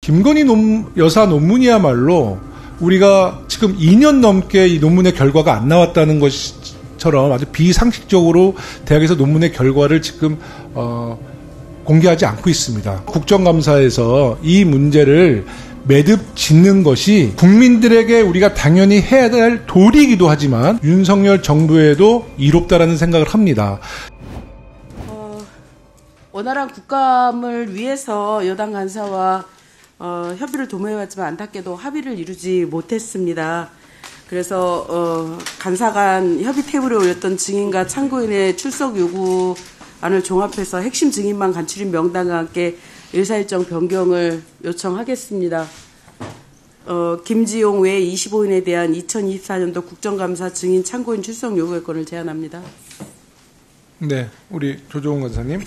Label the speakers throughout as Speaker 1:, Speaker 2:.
Speaker 1: 김건희 여사 논문이야말로 우리가 지금 2년 넘게 이 논문의 결과가 안 나왔다는 것처럼 아주 비상식적으로 대학에서 논문의 결과를 지금 공개하지 않고 있습니다. 국정감사에서 이 문제를 매듭 짓는 것이 국민들에게 우리가 당연히 해야 될 도리이기도 하지만 윤석열 정부에도 이롭다라는 생각을 합니다.
Speaker 2: 원활한 국감을 위해서 여당 간사와 협의를 도모해왔지만 안타깝게도 합의를 이루지 못했습니다. 그래서 간사 간 협의 테이블에 올렸던 증인과 참고인의 출석 요구안을 종합해서 핵심 증인만 간추린 명단과 함께 일사일정 변경을 요청하겠습니다. 김지용 외 25인에 대한 2024년도 국정감사 증인 참고인 출석 요구의 건을 제안합니다.
Speaker 1: 네, 우리 조정훈 간사님.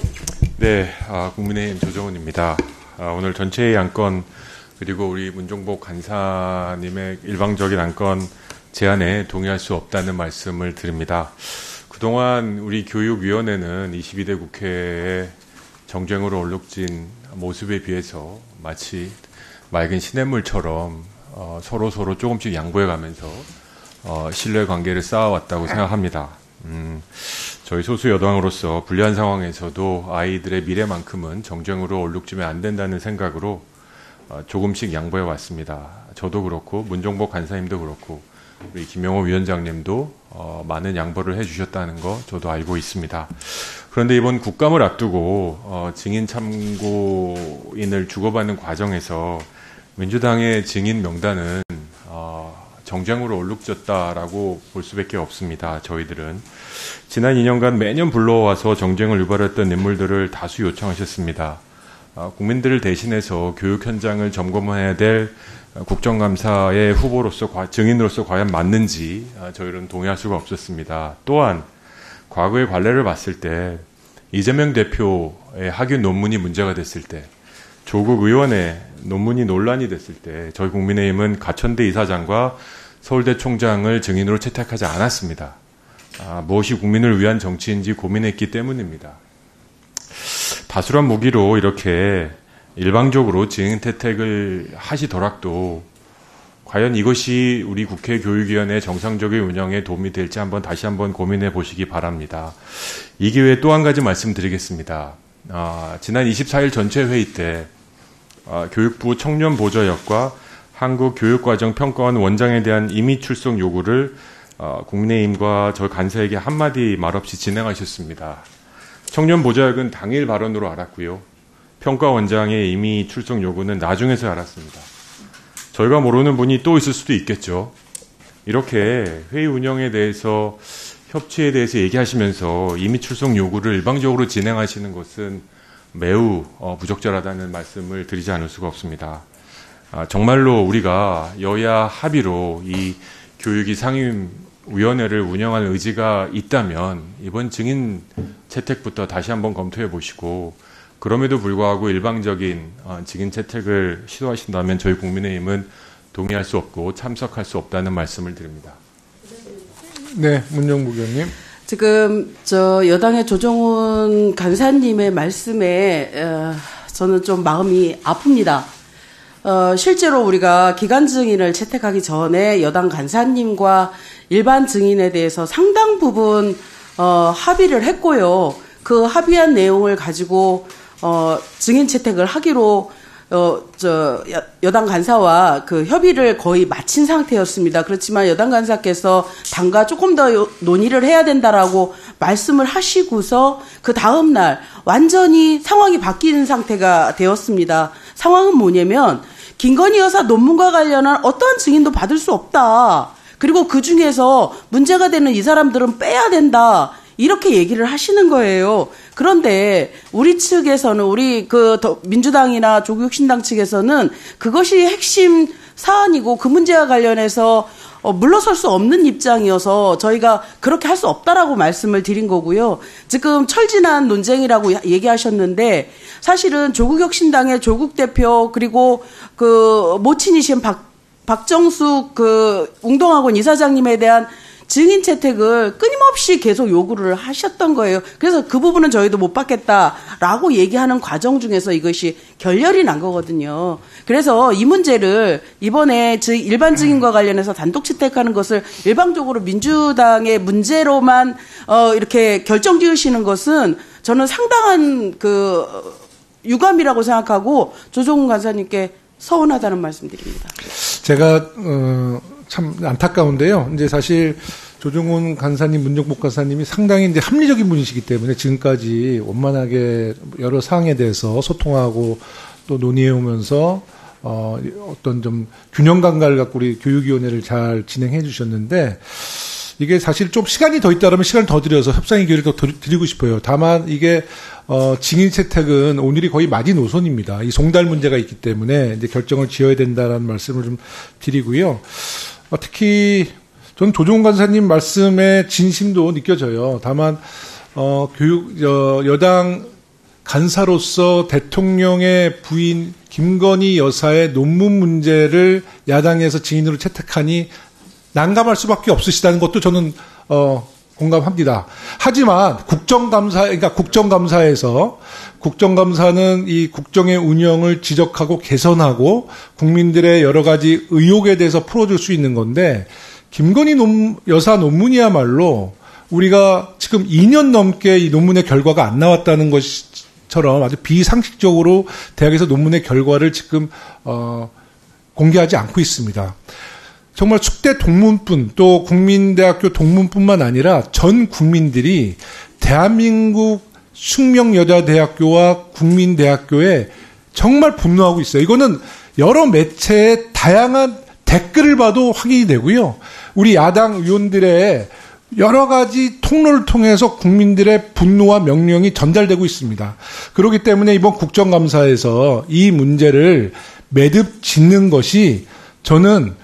Speaker 3: 네, 국민의힘 조정훈입니다. 오늘 전체의 안건 그리고 우리 문종복 간사님의 일방적인 안건 제안에 동의할 수 없다는 말씀을 드립니다. 그동안 우리 교육위원회는 22대 국회에 정쟁으로 얼룩진 모습에 비해서 마치 맑은 시냇물처럼 서로 조금씩 양보해가면서 신뢰관계를 쌓아왔다고 생각합니다. 저희 소수 여당으로서 불리한 상황에서도 아이들의 미래만큼은 정쟁으로 얼룩지면 안 된다는 생각으로 조금씩 양보해 왔습니다. 저도 그렇고 문종복 간사님도 그렇고 우리 김영호 위원장님도 많은 양보를 해주셨다는 거 저도 알고 있습니다. 그런데 이번 국감을 앞두고 증인 참고인을 주고받는 과정에서 민주당의 증인 명단은 정쟁으로 얼룩졌다라고 볼 수밖에 없습니다. 저희들은 지난 2년간 매년 불러와서 정쟁을 유발했던 인물들을 다수 요청하셨습니다. 국민들을 대신해서 교육 현장을 점검해야 될 국정감사의 후보로서 증인으로서 과연 맞는지 저희는 동의할 수가 없었습니다. 또한 과거의 관례를 봤을 때 이재명 대표의 학위 논문이 문제가 됐을 때 조국 의원의 논문이 논란이 됐을 때 저희 국민의힘은 가천대 이사장과 서울대 총장을 증인으로 채택하지 않았습니다. 무엇이 국민을 위한 정치인지 고민했기 때문입니다. 다수란 무기로 이렇게 일방적으로 증인 채택을 하시더라도 과연 이것이 우리 국회 교육위원회 정상적인 운영에 도움이 될지 다시 한번 고민해 보시기 바랍니다. 이 기회에 또 한 가지 말씀드리겠습니다. 지난 24일 전체 회의 때 교육부 청년보좌역과 한국교육과정평가원 원장에 대한 임의 출석 요구를 국민의힘과 저 간사에게 한마디 말없이 진행하셨습니다. 청년보좌역은 당일 발언으로 알았고요. 평가원장의 임의 출석 요구는 나중에서 알았습니다. 저희가 모르는 분이 또 있을 수도 있겠죠. 이렇게 회의 운영에 대해서 협치에 대해서 얘기하시면서 임의 출석 요구를 일방적으로 진행하시는 것은 매우 부적절하다는 말씀을 드리지 않을 수가 없습니다. 정말로 우리가 여야 합의로 이 교육위 상임위원회를 운영할 의지가 있다면 이번 증인 채택부터 다시 한번 검토해 보시고 그럼에도 불구하고 일방적인 증인 채택을 시도하신다면 저희 국민의힘은 동의할 수 없고 참석할 수 없다는 말씀을 드립니다.
Speaker 1: 네, 문정복 의원님.
Speaker 2: 지금 여당의 조정훈 간사님의 말씀에 저는 좀 마음이 아픕니다. 실제로 우리가 기간 증인을 채택하기 전에 여당 간사님과 일반 증인에 대해서 상당 부분 합의를 했고요. 그 합의한 내용을 가지고 증인 채택을 하기로 여당 간사와 그 협의를 거의 마친 상태였습니다. 그렇지만 여당 간사께서 당과 조금 더 논의를 해야 된다라고 말씀을 하시고서 그 다음 날 완전히 상황이 바뀌는 상태가 되었습니다. 상황은 뭐냐면 김건희 여사 논문과 관련한 어떠한 증인도 받을 수 없다. 그리고 그 중에서 문제가 되는 이 사람들은 빼야 된다. 이렇게 얘기를 하시는 거예요. 그런데 우리 측에서는 우리 민주당이나 조국혁신당 측에서는 그것이 핵심 사안이고 그 문제와 관련해서 물러설 수 없는 입장이어서 저희가 그렇게 할 수 없다라고 말씀을 드린 거고요. 지금 철진한 논쟁이라고 얘기하셨는데 사실은 조국혁신당의 조국 대표 그리고 그 모친이신 박정숙 그 웅동학원 이사장님에 대한 증인 채택을 끊임없이 계속 요구를 하셨던 거예요. 그래서 그 부분은 저희도 못 받겠다라고 얘기하는 과정 중에서 이것이 결렬이 난 거거든요. 그래서 이 문제를 이번에 일반 증인과 관련해서 단독 채택하는 것을 일방적으로 민주당의 문제로만 이렇게 결정 지으시는 것은 저는 상당한 유감이라고 생각하고 조정훈 간사님께 서운하다는 말씀드립니다.
Speaker 1: 제가 참 안타까운데요. 이제 사실 조정훈 간사님, 문정복 간사님이 상당히 이제 합리적인 분이시기 때문에 지금까지 원만하게 여러 사항에 대해서 소통하고 또 논의해오면서 어떤 좀 균형 감각을 갖고 우리 교육위원회를 잘 진행해 주셨는데 이게 사실 좀 시간이 더 있다면 시간을 더 들여서 협상의 기회를 더 드리고 싶어요. 다만 이게 증인 채택은 오늘이 거의 마지노선입니다. 이 송달 문제가 있기 때문에 이제 결정을 지어야 된다라는 말씀을 좀 드리고요. 특히 저는 조정훈 간사님 말씀의 진심도 느껴져요. 다만 여당 간사로서 대통령의 부인 김건희 여사의 논문 문제를 야당에서 증인으로 채택하니 난감할 수밖에 없으시다는 것도 저는 공감합니다. 하지만 국정감사에서 국정감사는 이 국정의 운영을 지적하고 개선하고 국민들의 여러 가지 의혹에 대해서 풀어줄 수 있는 건데 김건희 여사 논문이야말로 우리가 지금 2년 넘게 이 논문의 결과가 안 나왔다는 것처럼 아주 비상식적으로 대학에서 논문의 결과를 지금 공개하지 않고 있습니다. 정말 숙대 동문뿐 또 국민대학교 동문뿐만 아니라 전 국민들이 대한민국 숙명여자대학교와 국민대학교에 정말 분노하고 있어요. 이거는 여러 매체의 다양한 댓글을 봐도 확인이 되고요. 우리 야당 의원들의 여러 가지 통로를 통해서 국민들의 분노와 명령이 전달되고 있습니다. 그렇기 때문에 이번 국정감사에서 이 문제를 매듭 짓는 것이 저는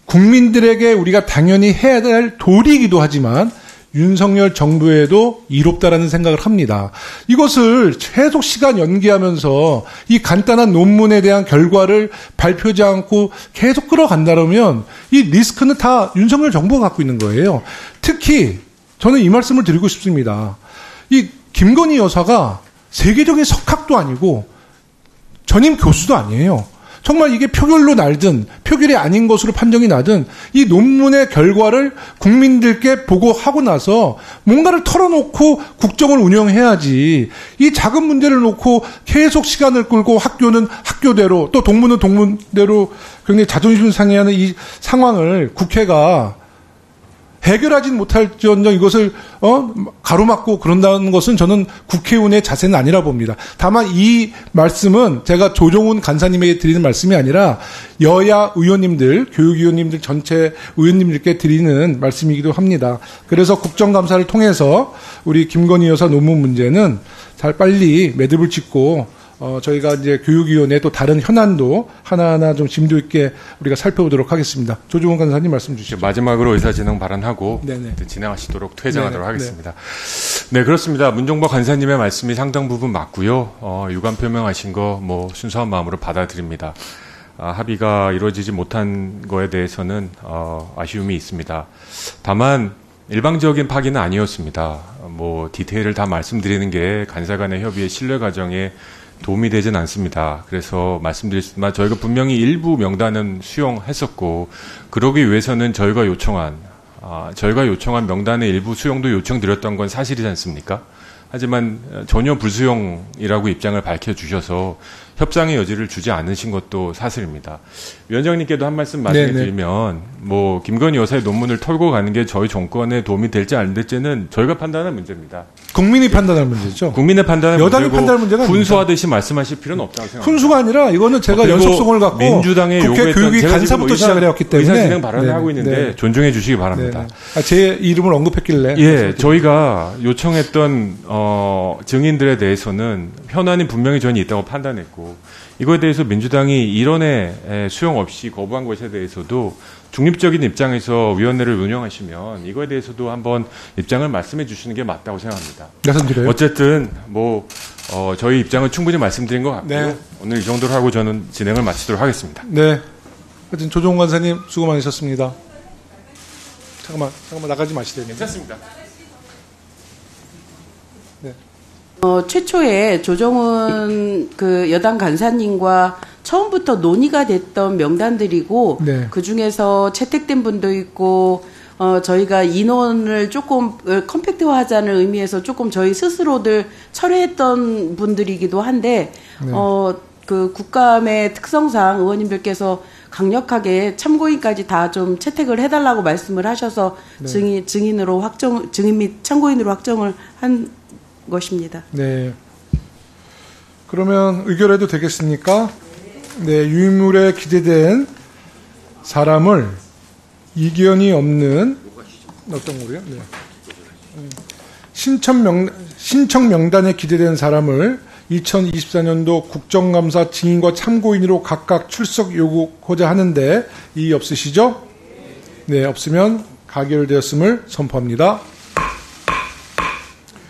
Speaker 1: 국민들에게 우리가 당연히 해야 될 도리이기도 하지만 윤석열 정부에도 이롭다라는 생각을 합니다. 이것을 계속 시간 연기하면서 이 간단한 논문에 대한 결과를 발표하지 않고 계속 끌어간다면 이 리스크는 다 윤석열 정부가 갖고 있는 거예요. 특히 저는 이 말씀을 드리고 싶습니다. 이 김건희 여사가 세계적인 석학도 아니고 전임 교수도 아니에요. 정말 이게 표결로 날든 표결이 아닌 것으로 판정이 나든 이 논문의 결과를 국민들께 보고하고 나서 뭔가를 털어놓고 국정을 운영해야지 이 작은 문제를 놓고 계속 시간을 끌고 학교는 학교대로 또 동문은 동문대로 굉장히 자존심 상해하는 이 상황을 국회가 해결하진 못할지언정 이것을 가로막고 그런다는 것은 저는 국회의원의 자세는 아니라 봅니다. 다만 이 말씀은 제가 조정훈 간사님에게 드리는 말씀이 아니라 여야 의원님들, 교육위원님들 전체 의원님들께 드리는 말씀이기도 합니다. 그래서 국정감사를 통해서 우리 김건희 여사 논문 문제는 잘 빨리 매듭을 짓고 저희가 이제 교육위원회 또 다른 현안도 하나하나 좀 심도 있게 우리가 살펴보도록 하겠습니다. 조정훈 간사님 말씀 주시죠.
Speaker 3: 마지막으로 의사진행 발언하고 진행하시도록 퇴장하도록 하겠습니다. 네, 그렇습니다. 문정복 간사님의 말씀이 상당 부분 맞고요. 유감 표명하신 거 순수한 마음으로 받아들입니다. 합의가 이루어지지 못한 거에 대해서는 아쉬움이 있습니다. 다만 일방적인 파기는 아니었습니다. 디테일을 다 말씀드리는 게 간사 간의 협의의 신뢰 과정에 도움이 되진 않습니다. 그래서 말씀드렸지만 저희가 분명히 일부 명단은 수용했었고 그러기 위해서는 저희가 요청한 명단의 일부 수용도 요청드렸던 건 사실이지 않습니까? 하지만 전혀 불수용이라고 입장을 밝혀주셔서 협상의 여지를 주지 않으신 것도 사실입니다. 위원장님께도 한 말씀 말씀드리면 김건희 여사의 논문을 털고 가는 게 저희 정권에 도움이 될지 안 될지는 저희가 판단할 문제입니다.
Speaker 1: 국민이 판단할 문제죠.
Speaker 3: 국민의 판단할 문제고
Speaker 1: 여당이 판단할 문제가 아닙니다.
Speaker 3: 훈수하듯이 말씀하실 필요는 없다고 생각합니다.
Speaker 1: 훈수가 아니라 이거는 제가 연속성을 갖고
Speaker 3: 민주당의
Speaker 1: 국회 교육위 간사부터 시작을 해왔기 때문에
Speaker 3: 의사진행 발언을 하고 있는데 존중해 주시기 바랍니다.
Speaker 1: 제 이름을 언급했길래
Speaker 3: 저희가 요청했던 증인들에 대해서는 현안이 분명히 전이 있다고 판단했고 이거에 대해서 민주당이 일원의 수용 없이 거부한 것에 대해서도 중립적인 입장에서 위원회를 운영하시면 이거에 대해서도 한번 입장을 말씀해 주시는 게 맞다고 생각합니다.
Speaker 1: 말씀드려요.
Speaker 3: 어쨌든 저희 입장을 충분히 말씀드린 것 같고요. 오늘 이 정도로 하고 저는 진행을 마치도록 하겠습니다.
Speaker 1: 네. 하여튼 조정훈 간사님 수고 많으셨습니다. 잠깐만 나가지 마시대요.
Speaker 3: 괜찮습니다.
Speaker 1: 네.
Speaker 2: 최초에 조정훈 그 여당 간사님과 처음부터 논의가 됐던 명단들이고
Speaker 1: 네.
Speaker 2: 그 중에서 채택된 분도 있고 저희가 인원을 조금 컴팩트화하자는 의미에서 조금 저희 스스로들 철회했던 분들이기도 한데
Speaker 1: 네.
Speaker 2: 그 국감의 특성상 의원님들께서 강력하게 참고인까지 다 좀 채택을 해달라고 말씀을 하셔서 네. 증인 및 참고인으로 확정을 한 것입니다.
Speaker 1: 네. 그러면 의결해도 되겠습니까? 네, 유인물에 기재된 사람을 이견이 없는 어떤 거요? 네. 신청 명단에 기재된 사람을 2024년도 국정감사 증인과 참고인으로 각각 출석 요구하고자 하는데 이의 없으시죠? 네, 없으면 가결되었음을 선포합니다.